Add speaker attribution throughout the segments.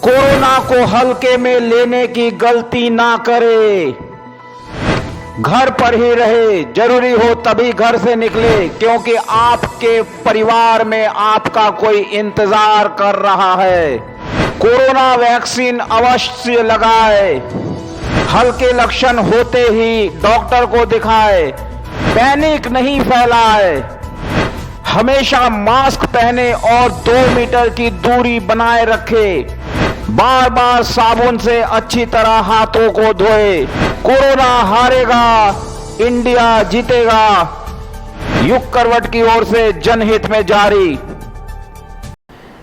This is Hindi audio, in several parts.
Speaker 1: कोरोना को हल्के में लेने की गलती ना करे। घर पर ही रहे, जरूरी हो तभी घर से निकले, क्योंकि आपके परिवार में आपका कोई इंतजार कर रहा है। कोरोना वैक्सीन अवश्य लगाए। हल्के लक्षण होते ही डॉक्टर को दिखाए। पैनिक नहीं फैलाए। हमेशा मास्क पहने और 2 मीटर की दूरी बनाए रखे। बार बार साबुन से अच्छी तरह हाथों को धोए। कोरोना हारेगा, इंडिया जीतेगा। युग करवट की ओर से जनहित में जारी।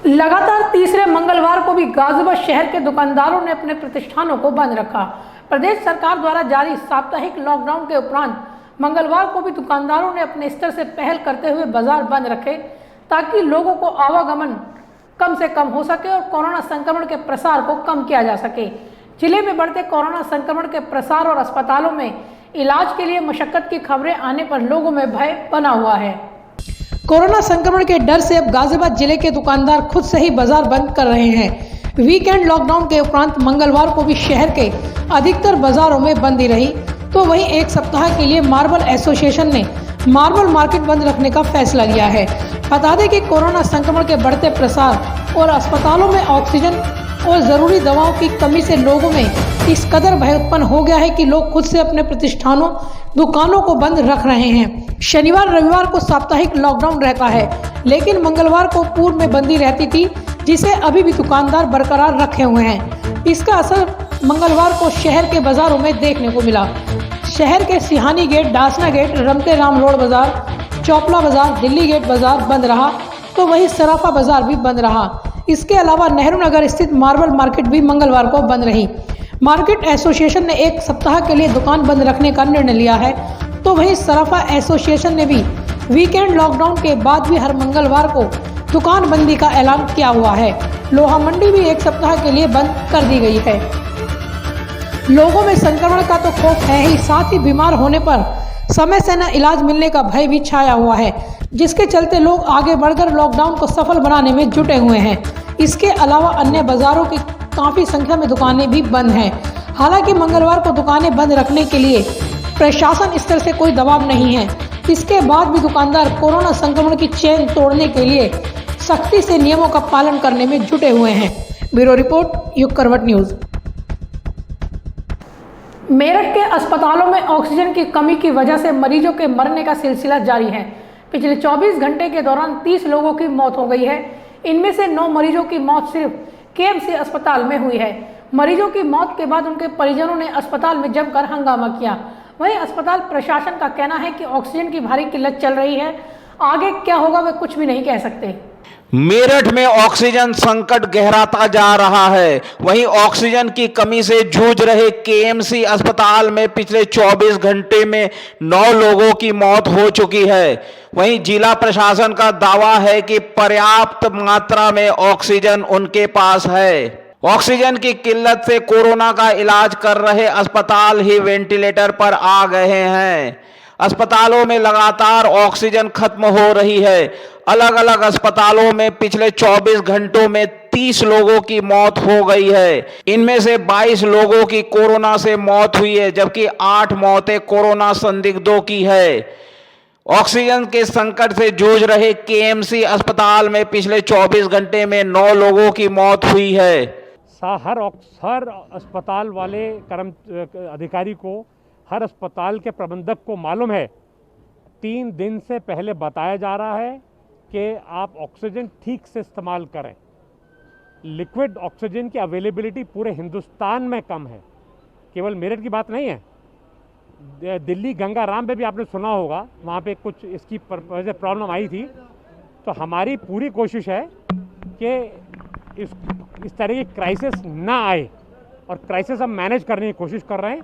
Speaker 2: लगातार तीसरे मंगलवार को भी गाजियाबाद शहर के दुकानदारों ने अपने प्रतिष्ठानों को बंद रखा। प्रदेश सरकार द्वारा जारी साप्ताहिक लॉकडाउन के उपरांत मंगलवार को भी दुकानदारों ने अपने स्तर से पहल करते हुए बाजार बंद रखे, ताकि लोगों को आवागमन कम से कम हो सके और कोरोना संक्रमण के प्रसार को कम किया जा सके। जिले में बढ़ते कोरोना संक्रमण के प्रसार और अस्पतालों में इलाज के लिए मशक्कत की खबरें आने पर लोगों में भय बना हुआ है। कोरोना संक्रमण के डर से अब गाजियाबाद जिले के दुकानदार खुद से ही बाजार बंद कर रहे हैं। वीकेंड लॉकडाउन के उपरांत मंगलवार को भी शहर के अधिकतर बाजारों में बंदी रही। तो वहीं एक सप्ताह के लिए मार्बल एसोसिएशन ने मार्बल मार्केट बंद रखने का फैसला लिया है। बता दें कि कोरोना संक्रमण के बढ़ते प्रसार और अस्पतालों में ऑक्सीजन और जरूरी दवाओं की कमी से लोगों में इस कदर भय उत्पन्न हो गया है कि लोग खुद से अपने प्रतिष्ठानों, दुकानों को बंद रख रहे हैं। शनिवार रविवार को साप्ताहिक लॉकडाउन रहता है, लेकिन मंगलवार को पूर्व में बंदी रहती थी, जिसे अभी भी दुकानदार बरकरार रखे हुए हैं। इसका असर मंगलवार को शहर के बाजारों में देखने को मिला। शहर के सिहानी गेट, डासना गेट, रमते राम रोड बाजार, चौपला बाजार, दिल्ली गेट बाजार बंद रहा, तो वहीं सराफा बाजार भी बंद रहा। इसके अलावा नेहरू नगर स्थित मार्बल मार्केट भी मंगलवार को बंद रही। मार्केट एसोसिएशन ने एक सप्ताह के लिए दुकान बंद रखने का निर्णय लिया है, तो वहीं सराफा एसोसिएशन ने भी वीकेंड लॉकडाउन के बाद भी हर मंगलवार को दुकान बंदी का ऐलान किया हुआ है। लोहा मंडी भी एक सप्ताह के लिए बंद कर दी गई है। लोगों में संक्रमण का तो खौफ है ही, साथ ही बीमार होने पर समय से न इलाज मिलने का भय भी छाया हुआ है, जिसके चलते लोग आगे बढ़कर लॉकडाउन को सफल बनाने में जुटे हुए हैं। इसके अलावा अन्य बाजारों की काफी संख्या में दुकानें भी बंद हैं। हालांकि मंगलवार को दुकानें बंद रखने के लिए प्रशासन स्तर से कोई दबाव नहीं है। इसके बाद भी दुकानदार कोरोना संक्रमण की चेन तोड़ने के लिए सख्ती से नियमों का पालन करने में जुटे हुए हैं। ब्यूरो रिपोर्ट, युग करवट न्यूज। मेरठ के अस्पतालों में ऑक्सीजन की कमी की वजह से मरीजों के मरने का सिलसिला जारी है। पिछले 24 घंटे के दौरान 30 लोगों की मौत हो गई है। इनमें से 9 मरीजों की मौत सिर्फ केएमसी अस्पताल में हुई है। मरीजों की मौत के बाद उनके परिजनों ने अस्पताल में जमकर हंगामा किया। वहीं अस्पताल प्रशासन का कहना है कि ऑक्सीजन की भारी किल्लत चल रही है, आगे क्या होगा वे कुछ भी नहीं कह सकते।
Speaker 1: मेरठ में ऑक्सीजन संकट गहराता जा रहा है। वहीं ऑक्सीजन की कमी से जूझ रहे केएमसी अस्पताल में पिछले 24 घंटे में 9 लोगों की मौत हो चुकी है। वहीं जिला प्रशासन का दावा है कि पर्याप्त मात्रा में ऑक्सीजन उनके पास है। ऑक्सीजन की किल्लत से कोरोना का इलाज कर रहे अस्पताल ही वेंटिलेटर पर आ गए हैं। अस्पतालों में लगातार ऑक्सीजन खत्म हो रही है। अलग अलग अस्पतालों में पिछले 24 घंटों में 30 लोगों की मौत हो गई है। इनमें से 22 लोगों की कोरोना से मौत हुई है, जबकि 8 मौतें कोरोना संदिग्धों की है। ऑक्सीजन के संकट से जूझ रहे केएमसी अस्पताल में पिछले 24 घंटे में 9 लोगों की मौत हुई है।
Speaker 3: हर अस्पताल वाले अधिकारी को, हर अस्पताल के प्रबंधक को मालूम है, 3 दिन से पहले बताया जा रहा है कि आप ऑक्सीजन ठीक से इस्तेमाल करें। लिक्विड ऑक्सीजन की अवेलेबिलिटी पूरे हिंदुस्तान में कम है, केवल मेरठ की बात नहीं है। दिल्ली गंगाराम में भी आपने सुना होगा, वहाँ पे कुछ इसकी प्रॉब्लम आई थी। तो हमारी पूरी कोशिश है कि इस तरह की क्राइसिस ना आए, और क्राइसिस हम मैनेज करने की कोशिश कर रहे हैं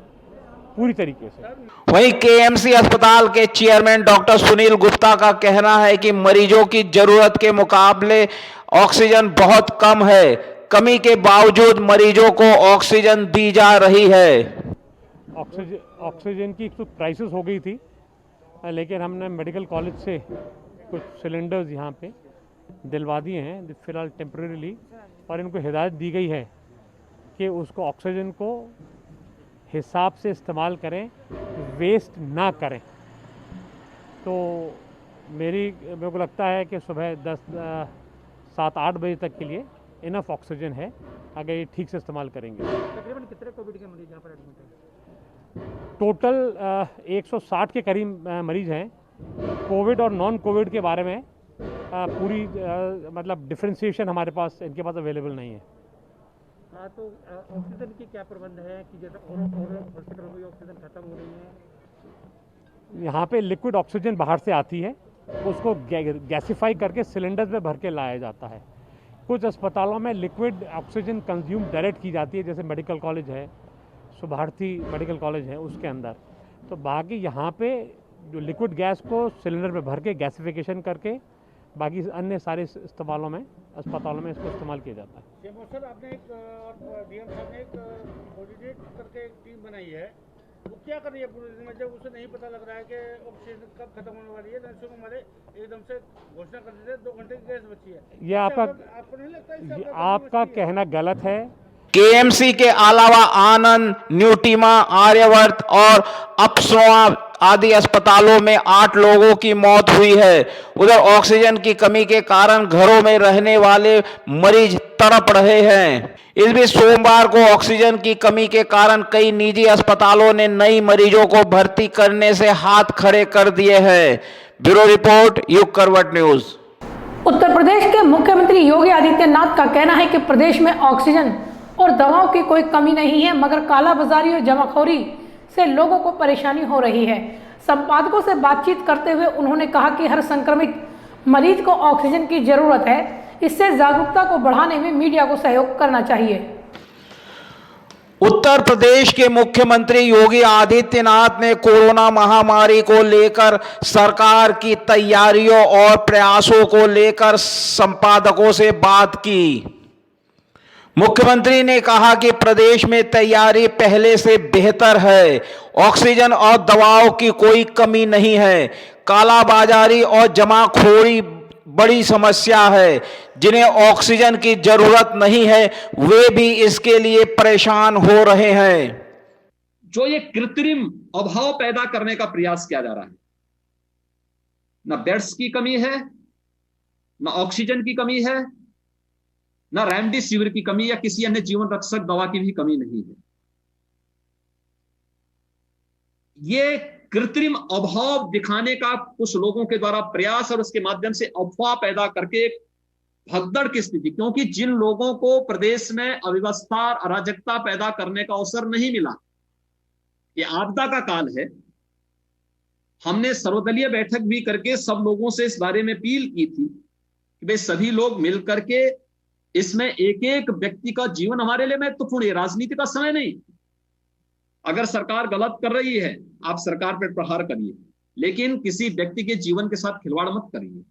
Speaker 3: पूरी तरीके से।
Speaker 1: वहीं केएमसी अस्पताल के चेयरमैन डॉक्टर सुनील गुप्ता का कहना है कि मरीजों की जरूरत के मुकाबले ऑक्सीजन बहुत कम है। कमी के बावजूद मरीजों को ऑक्सीजन दी जा रही है।
Speaker 3: ऑक्सीजन की तो क्राइसिस हो गई थी, लेकिन हमने मेडिकल कॉलेज से कुछ सिलेंडर्स यहाँ पे दिलवा दिए हैं फिलहाल टेम्परेरीली, और इनको हिदायत दी गई है कि उसको ऑक्सीजन को हिसाब से इस्तेमाल करें, वेस्ट ना करें। तो मेरे को लगता है कि सुबह 7-8 बजे तक के लिए इनफ ऑक्सीजन है, अगर ये ठीक से इस्तेमाल करेंगे।
Speaker 4: तकरीबन कितने कोविड के मरीज यहाँ पर एडमिट हैं?
Speaker 3: टोटल 160 के करीब मरीज हैं। कोविड और नॉन कोविड के बारे में पूरी मतलब डिफ्रेंशिएशन हमारे पास, इनके पास अवेलेबल नहीं है।
Speaker 4: हाँ, तो ऑक्सीजन की क्या प्रबंध है कि जैसे और हॉस्पिटलों में ऑक्सीजन खत्म हो रही है?
Speaker 3: यहाँ पे लिक्विड ऑक्सीजन बाहर से आती है, उसको गैसिफाई करके सिलेंडर्स में भर के लाया जाता है। कुछ अस्पतालों में लिक्विड ऑक्सीजन कंज्यूम डायरेक्ट की जाती है, जैसे मेडिकल कॉलेज है, सुभारती मेडिकल कॉलेज है, उसके अंदर। तो बाकी यहाँ पे जो लिक्विड गैस को सिलेंडर में भर के गैसिफिकेशन करके बाकी अन्य सारे इस्तेमालों में, अस्पतालों में इसको इस्तेमाल किया जाता है।
Speaker 4: सर, आपने एक डीएम साहब ने एक कोऑर्डिनेट करके एक टीम बनाई है, वो क्या कर रही है पूरे दिन में, जब उसे नहीं पता लग रहा है कि ऑक्सीजन कब खत्म होने वाली है? नर्सों हमारे एकदम से घोषणा कर देते 2 घंटे की गैस बची है।
Speaker 3: ये आपका नहीं लगता आपका कहना गलत है।
Speaker 1: केएमसी के अलावा आनंद, न्यूटीमा, आर्यवर्त और अपसोआ आदि अस्पतालों में 8 लोगों की मौत हुई है। उधर ऑक्सीजन की कमी के कारण घरों में रहने वाले मरीज तड़प रहे हैं। इस बीच सोमवार को ऑक्सीजन की कमी के कारण कई निजी अस्पतालों ने नई मरीजों को भर्ती करने से हाथ खड़े कर दिए हैं। ब्यूरो रिपोर्ट, युग करवट न्यूज।
Speaker 2: उत्तर प्रदेश के मुख्यमंत्री योगी आदित्यनाथ का कहना है कि प्रदेश में ऑक्सीजन और दवाओं की कोई कमी नहीं है, मगर कालाबाजारी और जमाखोरी से लोगों को परेशानी हो रही है। संपादकों से बातचीत करते हुए उन्होंने कहा कि हर संक्रमित मरीज को ऑक्सीजन की जरूरत है। इससे जागरूकता को बढ़ाने में मीडिया को सहयोग करना चाहिए।
Speaker 1: उत्तर प्रदेश के मुख्यमंत्री योगी आदित्यनाथ ने कोरोना महामारी को लेकर सरकार की तैयारियों और प्रयासों को लेकर संपादकों से बात की। मुख्यमंत्री ने कहा कि प्रदेश में तैयारी पहले से बेहतर है। ऑक्सीजन और दवाओं की कोई कमी नहीं है। कालाबाजारी और जमाखोरी बड़ी समस्या है। जिन्हें ऑक्सीजन की जरूरत नहीं है वे भी इसके लिए परेशान हो रहे हैं।
Speaker 5: जो ये कृत्रिम अभाव पैदा करने का प्रयास किया जा रहा है, न बेड्स की कमी है, न ऑक्सीजन की कमी है, न रेमडेसिविर की कमी या किसी अन्य जीवन रक्षक दवा की भी कमी नहीं है। ये कृत्रिम अभाव दिखाने का कुछ लोगों के द्वारा प्रयास और उसके माध्यम से अफवाह पैदा करके एक भगदड़ की स्थिति, क्योंकि जिन लोगों को प्रदेश में अव्यवस्था और अराजकता पैदा करने का अवसर नहीं मिला, ये आपदा का काल है। हमने सर्वदलीय बैठक भी करके सब लोगों से इस बारे में अपील की थी कि भाई सभी लोग मिल करके इसमें एक एक व्यक्ति का जीवन हमारे लिए महत्वपूर्ण है। राजनीति का समय नहीं। अगर सरकार गलत कर रही है आप सरकार पर प्रहार करिए, लेकिन किसी व्यक्ति के जीवन के साथ खिलवाड़ मत करिए।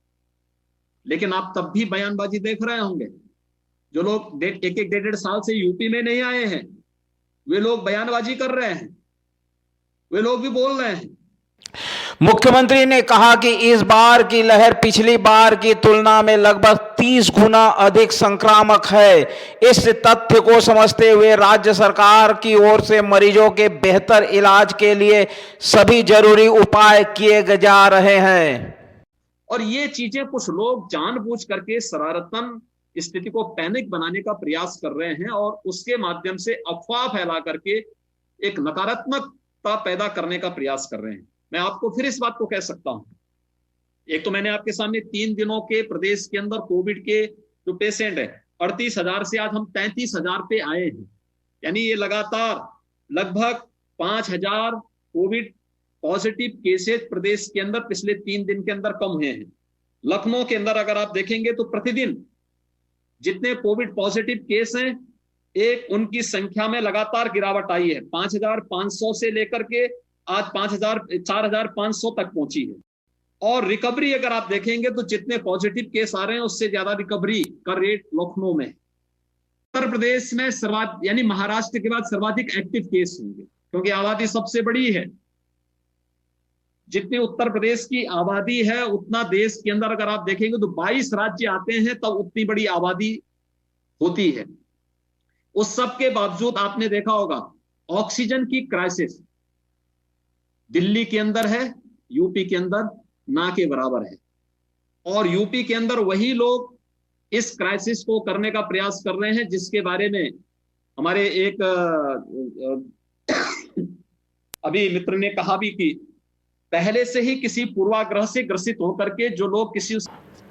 Speaker 5: लेकिन आप तब भी बयानबाजी देख रहे होंगे, जो लोग एक एक 1.5 साल से यूपी में नहीं आए हैं वे लोग बयानबाजी कर रहे हैं, वे लोग भी बोल रहे हैं।
Speaker 1: मुख्यमंत्री ने कहा कि इस बार की लहर पिछली बार की तुलना में लगभग 30 गुना अधिक संक्रामक है। इस तथ्य को समझते हुए राज्य सरकार की ओर से मरीजों के बेहतर इलाज के लिए सभी जरूरी उपाय किए जा रहे हैं।
Speaker 5: और ये चीजें कुछ लोग जानबूझ करके शरारतन स्थिति को पैनिक बनाने का प्रयास कर रहे हैं और उसके माध्यम से अफवाह फैला करके एक नकारात्मकता पैदा करने का प्रयास कर रहे हैं। मैं आपको फिर इस बात को कह सकता हूं, एक तो मैंने आपके सामने 3 दिनों के प्रदेश के अंदर कोविड के जो पेशेंट है 38,000 से आज हम 33,000 पे आए हैं। यानी ये लगातार लगभग 5,000 कोविड पॉजिटिव केसेस प्रदेश के अंदर पिछले 3 दिन के अंदर कम हुए हैं। लखनऊ के अंदर अगर आप देखेंगे तो प्रतिदिन जितने कोविड पॉजिटिव केस हैं एक उनकी संख्या में लगातार गिरावट आई है। 5,500 से लेकर के आज 4,500 तक पहुंची है। और रिकवरी अगर आप देखेंगे तो जितने पॉजिटिव केस आ रहे हैं उससे ज्यादा रिकवरी का रेट लखनऊ में। उत्तर प्रदेश में यानी महाराष्ट्र के बाद सर्वाधिक एक्टिव केस होंगे, क्योंकि आबादी सबसे बड़ी है। जितनी उत्तर प्रदेश की आबादी है उतना देश के अंदर अगर आप देखेंगे तो 22 राज्य आते हैं तब उतनी बड़ी आबादी होती है। उस सब के बावजूद आपने देखा होगा ऑक्सीजन की क्राइसिस दिल्ली के अंदर है, यूपी के अंदर ना के बराबर है। और यूपी के अंदर वही लोग इस क्राइसिस को करने का प्रयास कर रहे हैं जिसके बारे में हमारे एक अभी मित्र ने कहा भी कि पहले से ही किसी पूर्वाग्रह से ग्रसित होकर के जो लोग किसी।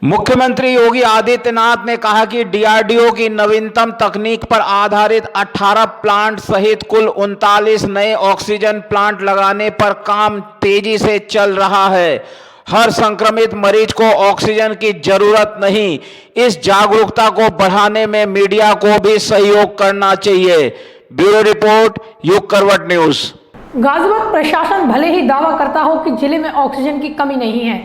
Speaker 1: मुख्यमंत्री योगी आदित्यनाथ ने कहा कि डीआरडीओ की नवीनतम तकनीक पर आधारित 18 प्लांट सहित कुल 39 नए ऑक्सीजन प्लांट लगाने पर काम तेजी से चल रहा है। हर संक्रमित मरीज को ऑक्सीजन की जरूरत नहीं। इस जागरूकता को बढ़ाने में मीडिया को भी सहयोग करना चाहिए। ब्यूरो रिपोर्ट, युग करवट न्यूज।
Speaker 2: गाजियाबाद प्रशासन भले ही दावा करता हो कि जिले में ऑक्सीजन की कमी नहीं है,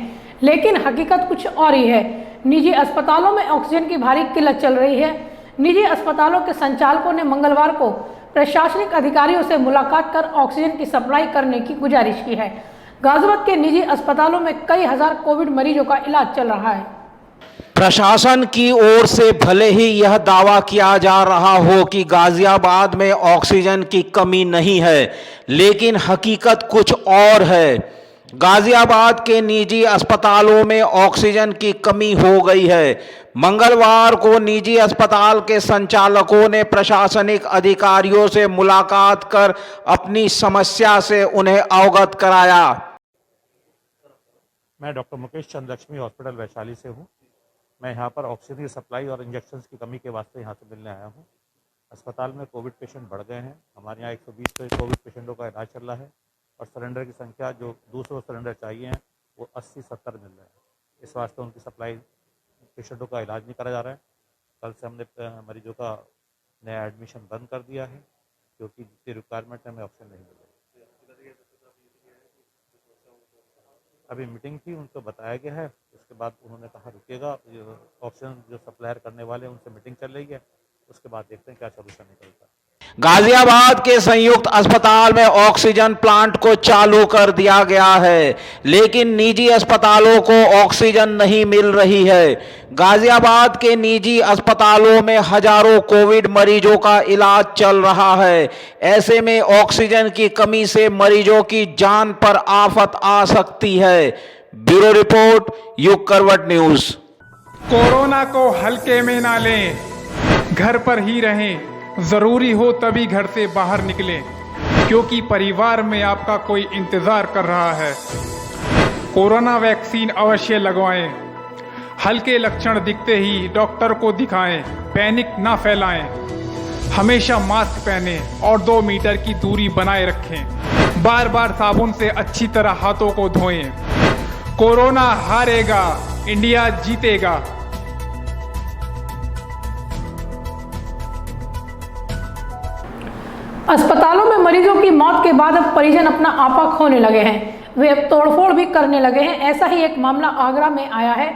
Speaker 2: लेकिन हकीकत कुछ और ही है। निजी अस्पतालों में ऑक्सीजन की भारी किल्लत चल रही है। निजी अस्पतालों के संचालकों ने मंगलवार को प्रशासनिक अधिकारियों से मुलाकात कर ऑक्सीजन की सप्लाई करने की गुजारिश की है। गाजियाबाद के निजी अस्पतालों में कई हजार कोविड मरीजों का इलाज चल रहा है।
Speaker 1: प्रशासन की ओर से भले ही यह दावा किया जा रहा हो कि गाजियाबाद में ऑक्सीजन की कमी नहीं है, लेकिन हकीकत कुछ और है। गाजियाबाद के निजी अस्पतालों में ऑक्सीजन की कमी हो गई है। मंगलवार को निजी अस्पताल के संचालकों ने प्रशासनिक अधिकारियों से मुलाकात कर अपनी समस्या से उन्हें अवगत कराया।
Speaker 6: मैं डॉक्टर मुकेश चंद लक्ष्मी हॉस्पिटल वैशाली से हूँ। मैं यहाँ पर ऑक्सीजन की सप्लाई और इंजेक्शन्स की कमी के वास्ते यहाँ से मिलने आया हूँ। अस्पताल में कोविड पेशेंट बढ़ गए हैं। हमारे यहाँ 120 कोविड पेशेंटों का इलाज चल रहा है और सिलेंडर की संख्या जो 200 सिलेंडर चाहिए हैं वो 80-70 मिल रहे हैं। इस वास्ते उनकी सप्लाई पेशेंटों का इलाज नहीं करा जा रहा है। कल से हमने मरीजों का नया एडमिशन बंद कर दिया है क्योंकि जितनी रिक्वायरमेंट है हमें ऑक्सीजन नहीं मिल रही। अभी मीटिंग थी, उनको बताया गया है, उसके बाद उन्होंने कहा रुकेगा, ऑक्सीजन जो सप्लायर करने वाले हैं उनसे मीटिंग चल रही है, उसके बाद देखते हैं क्या सोल्यूशन निकलता है।
Speaker 1: गाजियाबाद के संयुक्त अस्पताल में ऑक्सीजन प्लांट को चालू कर दिया गया है, लेकिन निजी अस्पतालों को ऑक्सीजन नहीं मिल रही है। गाजियाबाद के निजी अस्पतालों में हजारों कोविड मरीजों का इलाज चल रहा है। ऐसे में ऑक्सीजन की कमी से मरीजों की जान पर आफत आ सकती है। ब्यूरो रिपोर्ट, युग करवट न्यूज।
Speaker 7: कोरोना को हल्के में ना लें, घर पर ही रहें। जरूरी हो तभी घर से बाहर निकलें, क्योंकि परिवार में आपका कोई इंतजार कर रहा है। कोरोना वैक्सीन अवश्य लगवाएं। हल्के लक्षण दिखते ही डॉक्टर को दिखाएं। पैनिक ना फैलाएं। हमेशा मास्क पहनें और 2 मीटर की दूरी बनाए रखें। बार बार साबुन से अच्छी तरह हाथों को धोएं। कोरोना हारेगा, इंडिया जीतेगा।
Speaker 2: अस्पतालों में मरीजों की मौत के बाद अब परिजन अपना आपा खोने लगे हैं। वे अब तोड़फोड़ भी करने लगे हैं। ऐसा ही एक मामला आगरा में आया है,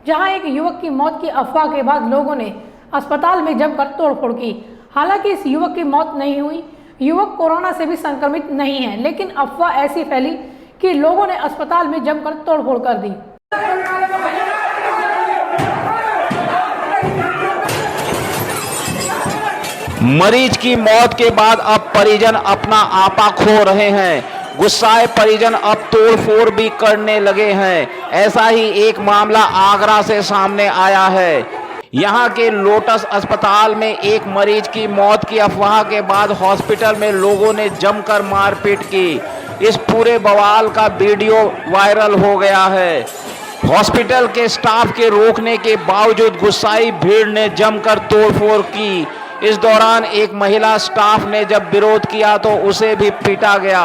Speaker 2: जहां एक युवक की मौत की अफवाह के बाद लोगों ने अस्पताल में जमकर तोड़फोड़ की। हालांकि इस युवक की मौत नहीं हुई। युवक कोरोना से भी संक्रमित नहीं है, लेकिन अफवाह ऐसी फैली कि लोगों ने अस्पताल में जमकर तोड़फोड़ कर दी।
Speaker 1: मरीज की मौत के बाद अब परिजन अपना आपा खो रहे हैं। गुस्साए परिजन अब तोड़फोड़ भी करने लगे हैं। ऐसा ही एक मामला आगरा से सामने आया है। यहां के लोटस अस्पताल में एक मरीज की मौत की अफवाह के बाद हॉस्पिटल में लोगों ने जमकर मारपीट की। इस पूरे बवाल का वीडियो वायरल हो गया है। हॉस्पिटल के स्टाफ के रोकने के बावजूद गुस्साई भीड़ ने जमकर तोड़फोड़ की। इस दौरान एक महिला स्टाफ ने जब विरोध किया तो उसे भी पीटा गया।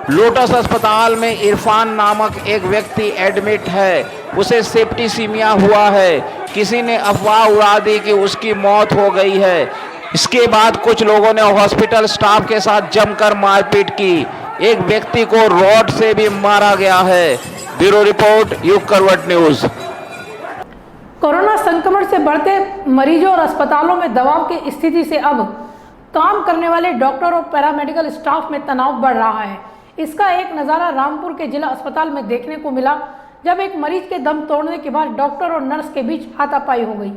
Speaker 1: लोटस अस्पताल में इरफान नामक एक व्यक्ति एडमिट है। उसे सेप्टिसीमिया हुआ है। किसी ने अफवाह उड़ा दी कि उसकी मौत हो गई है। इसके बाद कुछ लोगों ने हॉस्पिटल स्टाफ के साथ जमकर मारपीट की। एक व्यक्ति को रॉड से भी मारा गया है। ब्यूरो रिपोर्ट, युग करवट न्यूज।
Speaker 2: कोरोना संक्रमण से बढ़ते मरीजों और अस्पतालों में दबाव की स्थिति से अब काम करने वाले डॉक्टर और पैरामेडिकल स्टाफ में तनाव बढ़ रहा है। इसका एक नज़ारा रामपुर के जिला अस्पताल में देखने को मिला, जब एक मरीज के दम तोड़ने के बाद डॉक्टर और नर्स के बीच हाथापाई हो गई।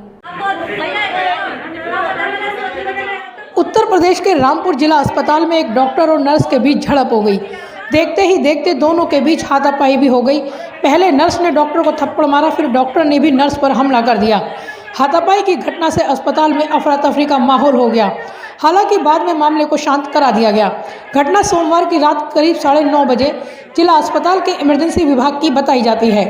Speaker 2: उत्तर प्रदेश के रामपुर जिला अस्पताल में एक डॉक्टर और नर्स के बीच झड़प हो गई। देखते ही देखते दोनों के बीच हाथापाई भी हो गई। पहले नर्स ने डॉक्टर को थप्पड़ मारा, फिर डॉक्टर ने भी नर्स पर हमला कर दिया। हाथापाई की घटना से अस्पताल में अफरा तफरी का माहौल हो गया। हालांकि बाद में मामले को शांत करा दिया गया। घटना सोमवार की रात करीब 9:30 बजे जिला अस्पताल के इमरजेंसी विभाग की बताई जाती है।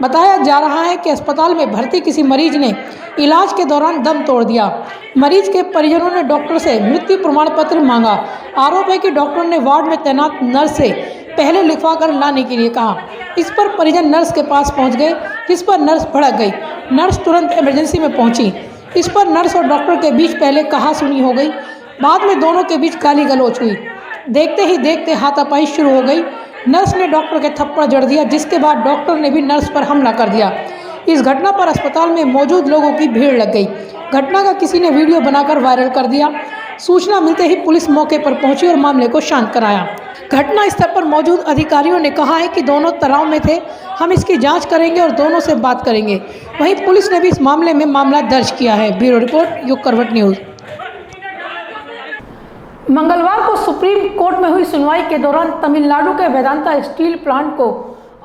Speaker 2: बताया जा रहा है कि अस्पताल में भर्ती किसी मरीज ने इलाज के दौरान दम तोड़ दिया। मरीज के परिजनों ने डॉक्टर से मृत्यु प्रमाण पत्र मांगा। आरोप है कि डॉक्टर ने वार्ड में तैनात नर्स से पहले लिखवा कर लाने के लिए कहा। इस पर परिजन नर्स के पास पहुंच गए, जिस पर नर्स भड़क गई। नर्स तुरंत इमरजेंसी में पहुंची। इस पर नर्स और डॉक्टर के बीच पहले कहा-सुनी हो गई। बाद में दोनों के बीच गाली गलौज हुई। देखते ही देखते हाथापाई शुरू हो गई। नर्स ने डॉक्टर के थप्पड़ जड़ दिया, जिसके बाद डॉक्टर ने भी नर्स पर हमला कर दिया। इस घटना पर अस्पताल में मौजूद लोगों की भीड़ लग गई। घटना का किसी ने वीडियो बनाकर वायरल कर दिया। सूचना मिलते ही पुलिस मौके पर पहुंची और मामले को शांत कराया। घटना स्थल पर मौजूद अधिकारियों ने कहा है कि दोनों तनाव में थे, हम इसकी जांच करेंगे और दोनों से बात करेंगे। वहीं पुलिस ने भी इस मामले में मामला दर्ज किया है। ब्यूरो रिपोर्ट, युग करवट न्यूज़। मंगलवार को सुप्रीम कोर्ट में हुई सुनवाई के दौरान तमिलनाडु के वेदांता स्टील प्लांट को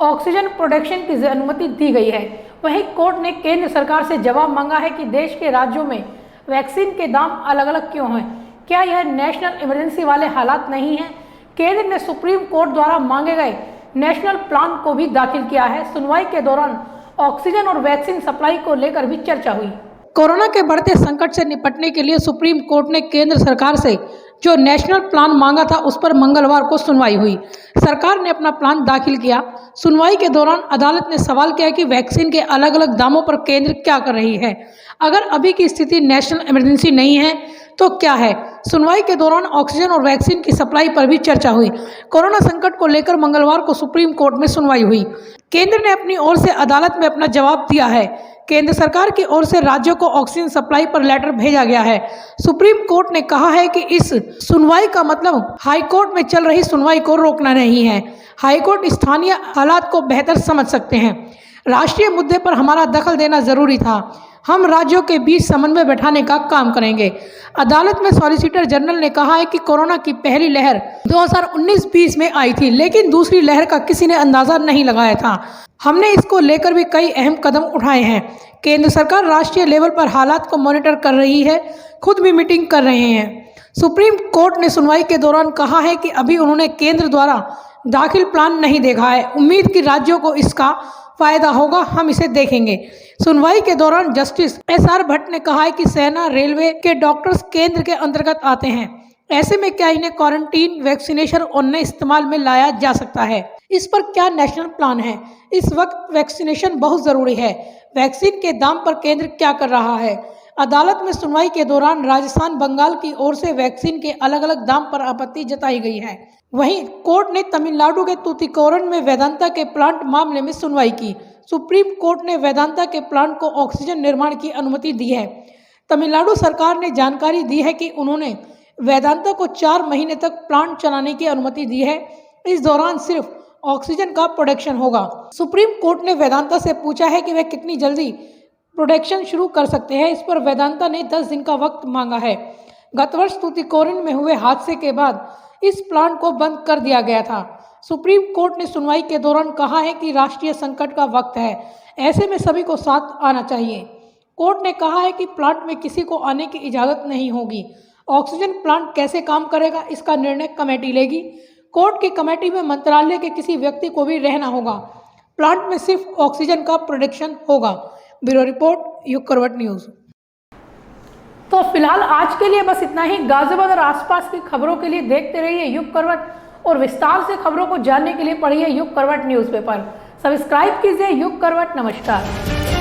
Speaker 2: ऑक्सीजन प्रोडक्शन की अनुमति दी गई है। वहीं कोर्ट ने केंद्र सरकार से जवाब मांगा है कि देश के राज्यों में वैक्सीन के दाम अलग अलग क्यों हैं, क्या यह नेशनल इमरजेंसी वाले हालात नहीं हैं। केंद्र ने सुप्रीम कोर्ट द्वारा मांगे गए नेशनल प्लान को भी दाखिल किया है। सुनवाई के दौरान ऑक्सीजन और वैक्सीन सप्लाई को लेकर भी चर्चा हुई। कोरोना के बढ़ते संकट से निपटने के लिए सुप्रीम कोर्ट ने केंद्र सरकार से जो नेशनल प्लान मांगा था उस पर मंगलवार को सुनवाई हुई। सरकार ने अपना प्लान दाखिल किया। सुनवाई के दौरान अदालत ने सवाल किया कि वैक्सीन के अलग अलग दामों पर केंद्र क्या कर रही है, अगर अभी की स्थिति नेशनल इमरजेंसी नहीं है तो क्या है। सुनवाई के दौरान ऑक्सीजन और वैक्सीन की सप्लाई पर भी चर्चा हुई। कोरोना संकट को लेकर मंगलवार को सुप्रीम कोर्ट में सुनवाई हुई। केंद्र ने अपनी ओर से अदालत में अपना जवाब दिया है। केंद्र सरकार की ओर से राज्यों को ऑक्सीजन सप्लाई पर लेटर भेजा गया है। सुप्रीम कोर्ट ने कहा है कि इस सुनवाई का मतलब हाई कोर्ट में चल रही सुनवाई को रोकना नहीं है। हाई कोर्ट स्थानीय हालात को बेहतर समझ सकते हैं। राष्ट्रीय मुद्दे पर हमारा दखल देना जरूरी था। हम राज्यों के बीच समन्वय बैठाने का काम करेंगे। अदालत में सॉलिसिटर जनरल ने कहा है कि कोरोना की पहली लहर 2019-20 में आई थी, लेकिन दूसरी लहर का किसी ने अंदाजा नहीं लगाया था। हमने इसको लेकर भी कई अहम कदम उठाए हैं। केंद्र सरकार राष्ट्रीय लेवल पर हालात को मॉनिटर कर रही है, खुद भी मीटिंग कर रहे हैं। सुप्रीम कोर्ट ने सुनवाई के दौरान कहा है कि अभी उन्होंने केंद्र द्वारा दाखिल प्लान नहीं देखा है। उम्मीद कि राज्यों को इसका फायदा होगा, हम इसे देखेंगे। सुनवाई के दौरान जस्टिस SR भट्ट ने कहा है कि सेना, रेलवे के डॉक्टर्स केंद्र के अंतर्गत आते हैं। ऐसे में क्या इन्हें क्वारंटीन, वैक्सीनेशन और नए इस्तेमाल में लाया जा सकता है। इस पर क्या नेशनल प्लान है। इस वक्त वैक्सीनेशन बहुत ज़रूरी है। वैक्सीन के दाम पर केंद्र क्या कर रहा है। अदालत में सुनवाई के दौरान राजस्थान, बंगाल की ओर से वैक्सीन के अलग अलग दाम पर आपत्ति जताई गई है। वहीं कोर्ट ने तमिलनाडु के तूतीकोरन में वेदांता के प्लांट मामले में सुनवाई की। सुप्रीम कोर्ट ने वेदांता के प्लांट को ऑक्सीजन निर्माण की अनुमति दी है। तमिलनाडु सरकार ने जानकारी दी है कि उन्होंने वेदांता को 4 महीने तक प्लांट चलाने की अनुमति दी है। इस दौरान सिर्फ ऑक्सीजन का प्रोडक्शन होगा। सुप्रीम कोर्ट ने वेदांता से पूछा है कि वे कितनी जल्दी प्रोडक्शन शुरू कर सकते हैं। इस पर वेदांता ने 10 दिन का वक्त मांगा है। गत वर्ष तूतीकोरिन में हुए हादसे के बाद इस प्लांट को बंद कर दिया गया था। सुप्रीम कोर्ट ने सुनवाई के दौरान कहा है कि राष्ट्रीय संकट का वक्त है, ऐसे में सभी को साथ आना चाहिए। कोर्ट ने कहा है कि प्लांट में किसी को आने की इजाज़त नहीं होगी। ऑक्सीजन प्लांट कैसे काम करेगा, इसका निर्णय कमेटी लेगी। कोर्ट की कमेटी में मंत्रालय के किसी व्यक्ति को भी रहना होगा। प्लांट में सिर्फ ऑक्सीजन का प्रोडक्शन होगा। ब्यूरो रिपोर्ट, युग करवट न्यूज़। तो फिलहाल आज के लिए बस इतना ही। गाजियाबाद और आसपास की खबरों के लिए देखते रहिए युग करवट और विस्तार से खबरों को जानने के लिए पढ़िए युग करवट न्यूज़पेपर। सब्सक्राइब कीजिए युग करवट। नमस्कार।